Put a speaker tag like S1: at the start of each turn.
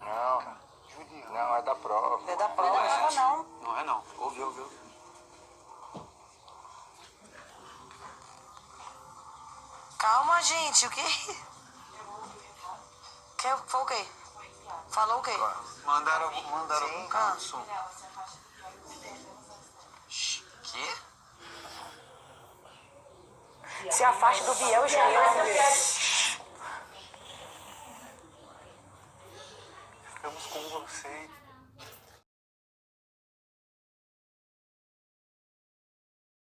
S1: Não.
S2: Juliana.
S1: Não, é da prova.
S3: É da prova, não.
S2: Não é não. Ouviu.
S3: Calma, gente, o quê? Foi o quê? Falou o quê?
S2: Mandaram um carro de som.
S1: Que?
S3: Se afaste do Biel,
S2: Estamos com vocês.